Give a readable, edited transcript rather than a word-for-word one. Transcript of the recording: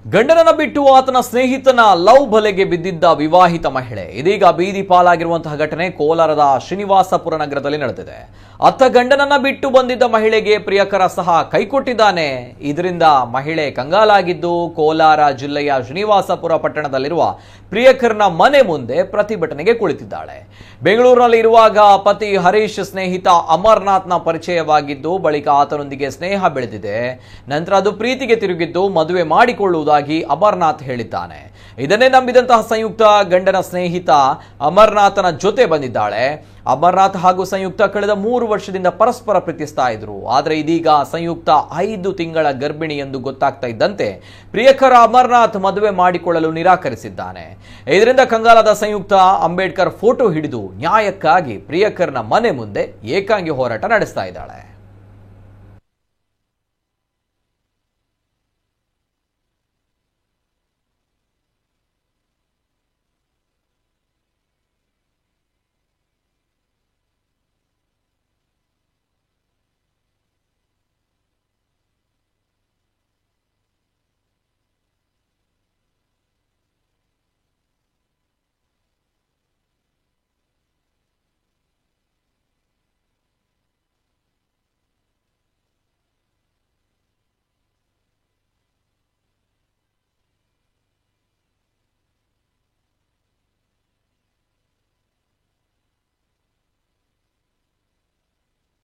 ಗಂಡನನ್ನ ಬಿಟ್ಟು ಆತನ ಸ್ನೇಹಿತನ ಲವ್ ಬಲೆಗೆ ಬಿದ್ದಿದ್ದ ವಿವಾಹಿತ ಮಹಿಳೆ ಇದೀಗ ಬೀದಿ ಪಾಲಾಗಿರುವಂತಹ ಘಟನೆ ಕೋಲಾರದ ಶ್ರೀನಿವಾಸಪುರ ನಗರದಲ್ಲಿ ನಡೆದಿದೆ. ಅತ್ತ ಗಂಡನನ್ನ ಬಿಟ್ಟು ಬಂದಿದ್ದ ಮಹಿಳೆಗೆ ಪ್ರಿಯಕರ ಸಹ ಕೈಕೊಟ್ಟಿದ್ದಾನೆ. ಇದರಿಂದ ಮಹಿಳೆ ಕಂಗಾಲಾಗಿದ್ದು ಕೋಲಾರ ಜಿಲ್ಲೆಯ ಶ್ರೀನಿವಾಸಪುರ ಪಟ್ಟಣದಲ್ಲಿರುವ ಪ್ರಿಯಕರನ ಮನೆ ಮುಂದೆ ಪ್ರತಿಭಟನೆಗೆ ಕುಳಿತಿದ್ದಾಳೆ. ಬೆಂಗಳೂರಿನಲ್ಲಿ ಇರುವಾಗ ಪತಿ ಹರೀಶ್ ಸ್ನೇಹಿತ ಅಮರನಾಥ್ನ ಪರಿಚಯವಾಗಿದ್ದು ಬಳಿಕ ಆತನೊಂದಿಗೆ ಸ್ನೇಹ ಬೆಳೆದಿದೆ. ನಂತರ ಅದು ಪ್ರೀತಿಗೆ ತಿರುಗಿದ್ದು ಮದುವೆ ಮಾಡಿಕೊಳ್ಳುವುದಾಗಿ ಅಮರನಾಥ್ ಹೇಳಿದ್ದಾನೆ. ಇದನ್ನೇ ನಂಬಿದಂತಹ ಸಂಯುಕ್ತ ಗಂಡನ ಸ್ನೇಹಿತ ಅಮರನಾಥನ ಜೊತೆ ಬಂದಿದ್ದಾಳೆ. ಅಮರನಾಥ್ ಹಾಗೂ ಸಂಯುಕ್ತ ಕಳೆದ 3 ವರ್ಷದಿಂದ ಪರಸ್ಪರ ಪ್ರೀತಿಸ್ತಾ ಇದ್ರು. ಆದರೆ ಇದೀಗ ಸಂಯುಕ್ತ 5 ತಿಂಗಳ ಗರ್ಭಿಣಿ ಎಂದು ಗೊತ್ತಾಗ್ತಾ ಇದ್ದಂತೆ ಪ್ರಿಯಕರ ಅಮರನಾಥ್ ಮದುವೆ ಮಾಡಿಕೊಳ್ಳಲು ನಿರಾಕರಿಸಿದ್ದಾನೆ. ಇದರಿಂದ ಕಂಗಾಲಾದ ಸಂಯುಕ್ತ ಅಂಬೇಡ್ಕರ್ ಫೋಟೋ ಹಿಡಿದು ನ್ಯಾಯಕ್ಕಾಗಿ ಪ್ರಿಯಕರನ ಮನೆ ಮುಂದೆ ಏಕಾಂಗಿ ಹೋರಾಟ ನಡೆಸ್ತಾ ಇದ್ದಾಳೆ.